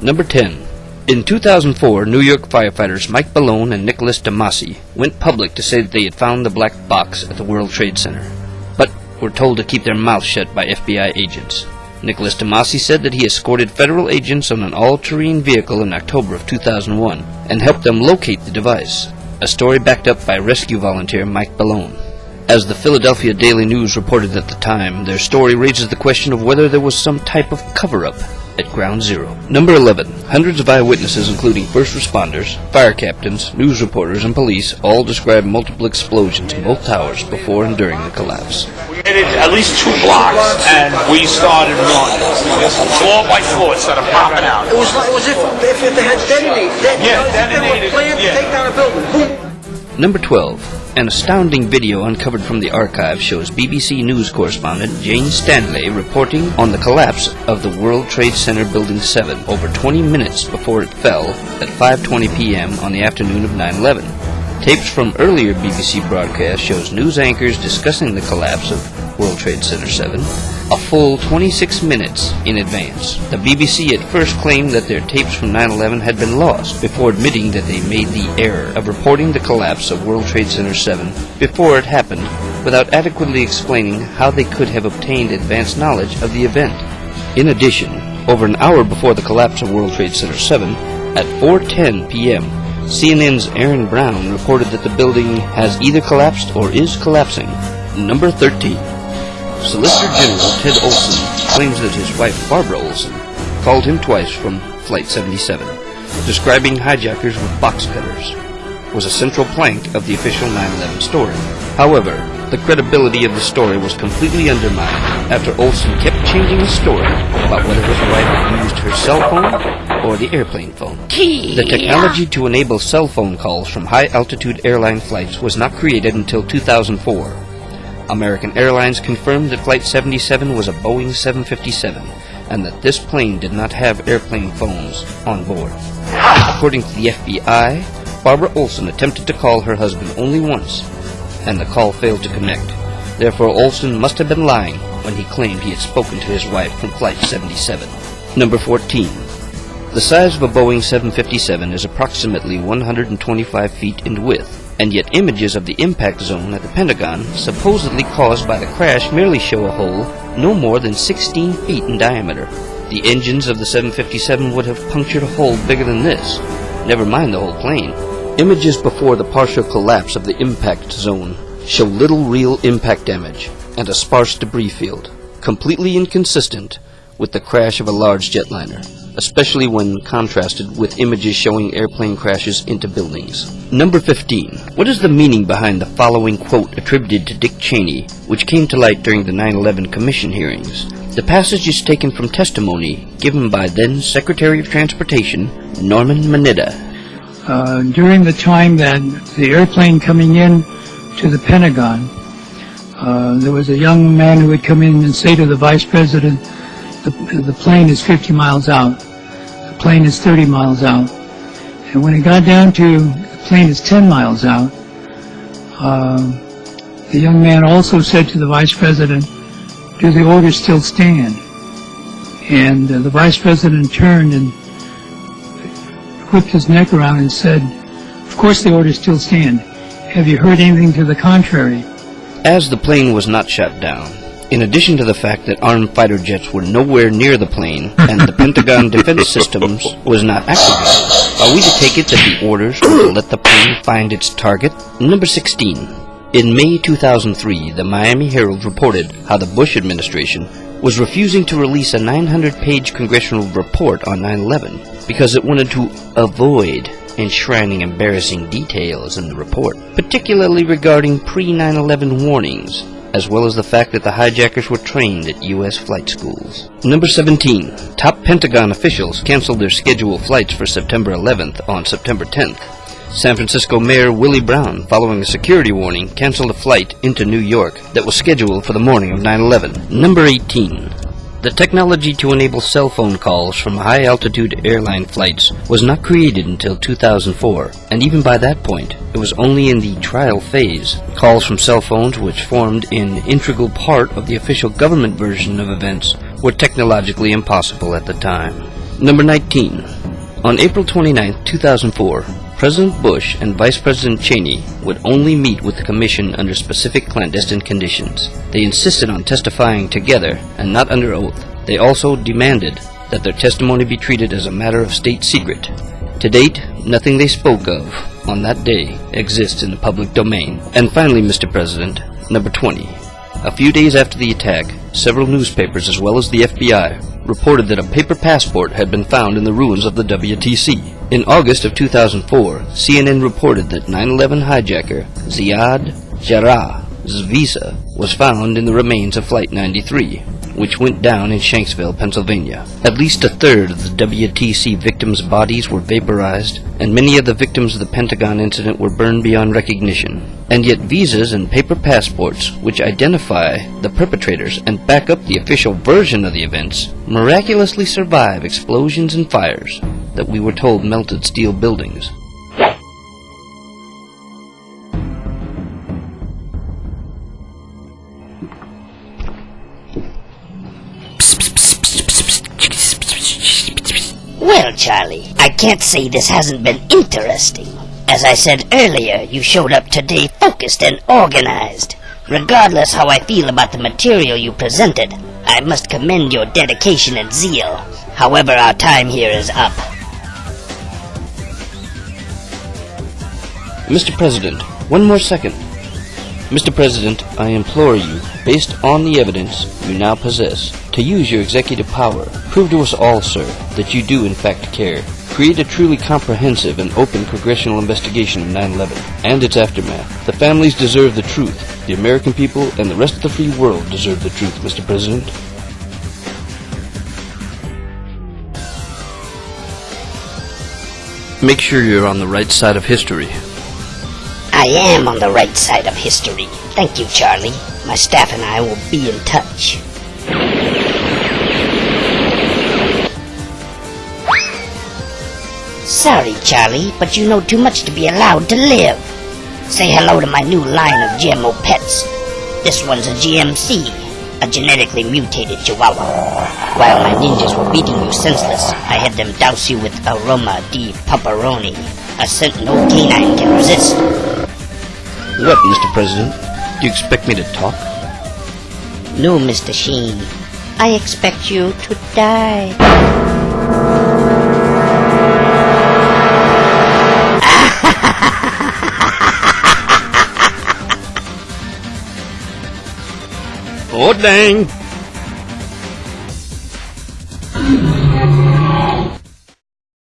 Number 10. In 2004, New York firefighters Mike Malone and Nicholas DeMasi went public to say that they had found the black box at the World Trade Center, but were told to keep their mouths shut by FBI agents. Nicholas DeMasi said that he escorted federal agents on an all-terrain vehicle in October of 2001 and helped them locate the device, a story backed up by rescue volunteer Mike Malone. As the Philadelphia Daily News reported at the time, their story raises the question of whether there was some type of cover-up at Ground Zero. Number 11. Hundreds of eyewitnesses, including first responders, fire captains, news reporters, and police, all described multiple explosions in both towers before and during the collapse. We made it at least 2 blocks, and we started running. Floor by floor, it started popping out. It was if they had detonated. Detonated. Planned to take down a building. Boom. Number 12. An astounding video uncovered from the archive shows BBC News correspondent Jane Stanley reporting on the collapse of the World Trade Center Building 7 over 20 minutes before it fell at 5:20 p.m. on the afternoon of 9/11. Tapes from earlier BBC broadcasts shows news anchors discussing the collapse of World Trade Center 7 a full 26 minutes in advance. The BBC at first claimed that their tapes from 9/11 had been lost, before admitting that they made the error of reporting the collapse of World Trade Center 7 before it happened, without adequately explaining how they could have obtained advance knowledge of the event. In addition, over an hour before the collapse of World Trade Center 7, at 4:10 p.m., CNN's Aaron Brown reported that the building has either collapsed or is collapsing. Number 13. Solicitor General Ted Olson claims that his wife Barbara Olson called him twice from Flight 77, describing hijackers with box cutters, was a central plank of the official 9/11 story. However, the credibility of the story was completely undermined after Olson kept changing the story about whether his wife had used her cell phone or the airplane phone. The technology to enable cell phone calls from high-altitude airline flights was not created until 2004. American Airlines confirmed that Flight 77 was a Boeing 757 and that this plane did not have airplane phones on board. According to the FBI, Barbara Olson attempted to call her husband only once, and the call failed to connect. Therefore, Olson must have been lying when he claimed he had spoken to his wife from Flight 77. Number 14. The size of a Boeing 757 is approximately 125 feet in width, and yet images of the impact zone at the Pentagon, supposedly caused by the crash, merely show a hole no more than 16 feet in diameter. The engines of the 757 would have punctured a hole bigger than this, never mind the whole plane. Images before the partial collapse of the impact zone show little real impact damage and a sparse debris field, completely inconsistent with the crash of a large jetliner, especially when contrasted with images showing airplane crashes into buildings. Number 15. What is the meaning behind the following quote attributed to Dick Cheney, which came to light during the 9/11 Commission hearings? The passage is taken from testimony given by then Secretary of Transportation Norman Mineta. During the time that the airplane coming in to the Pentagon, there was a young man who would come in and say to the Vice President, the plane is 50 miles out. The plane is 30 miles out. And when it got down to the plane is 10 miles out, the young man also said to the Vice President, do the orders still stand? And the Vice President turned and whipped his neck around and said, of course the orders still stand. Have you heard anything to the contrary? As the plane was not shot down, in addition to the fact that armed fighter jets were nowhere near the plane and the Pentagon defense systems was not activated, are we to take it that the orders were to let the plane find its target? Number 16. In May 2003, the Miami Herald reported how the Bush administration was refusing to release a 900-page congressional report on 9/11 because it wanted to avoid enshrining embarrassing details in the report, particularly regarding pre-9/11 warnings, as well as the fact that the hijackers were trained at U.S. flight schools. Number 17. Top Pentagon officials canceled their scheduled flights for September 11th on September 10th. San Francisco Mayor Willie Brown, following a security warning, canceled a flight into New York that was scheduled for the morning of 9/11. Number 18. The technology to enable cell phone calls from high-altitude airline flights was not created until 2004, and even by that point, it was only in the trial phase. Calls from cell phones, which formed an integral part of the official government version of events, were technologically impossible at the time. Number 19. On April 29, 2004, President Bush and Vice President Cheney would only meet with the Commission under specific clandestine conditions. They insisted on testifying together and not under oath. They also demanded that their testimony be treated as a matter of state secret. To date, nothing they spoke of on that day exists in the public domain. And finally, Mr. President, number 20. A few days after the attack, several newspapers as well as the FBI reported that a paper passport had been found in the ruins of the WTC. In August of 2004, CNN reported that 9/11 hijacker Ziad Jarrah's visa was found in the remains of Flight 93, which went down in Shanksville, Pennsylvania. At least a third of the WTC victims' bodies were vaporized, and many of the victims of the Pentagon incident were burned beyond recognition. And yet visas and paper passports, which identify the perpetrators and back up the official version of the events, miraculously survive explosions and fires that we were told melted steel buildings. Well, Charlie, I can't say this hasn't been interesting. As I said earlier, you showed up today focused and organized. Regardless how I feel about the material you presented, I must commend your dedication and zeal. However, our time here is up. Mr. President, one more second. Mr. President, I implore you, based on the evidence you now possess, to use your executive power. Prove to us all, sir, that you do in fact care. Create a truly comprehensive and open congressional investigation of 9/11 and its aftermath. The families deserve the truth. The American people and the rest of the free world deserve the truth, Mr. President. Make sure you're on the right side of history. I am on the right side of history. Thank you, Charlie. My staff and I will be in touch. Sorry, Charlie, but you know too much to be allowed to live. Say hello to my new line of GMO pets. This one's a GMC, a genetically mutated chihuahua. While my ninjas were beating you senseless, I had them douse you with aroma di pepperoni, a scent no canine can resist. What, Mr. President? Do you expect me to talk? No, Mr. Sheen. I expect you to die. Oh, dang!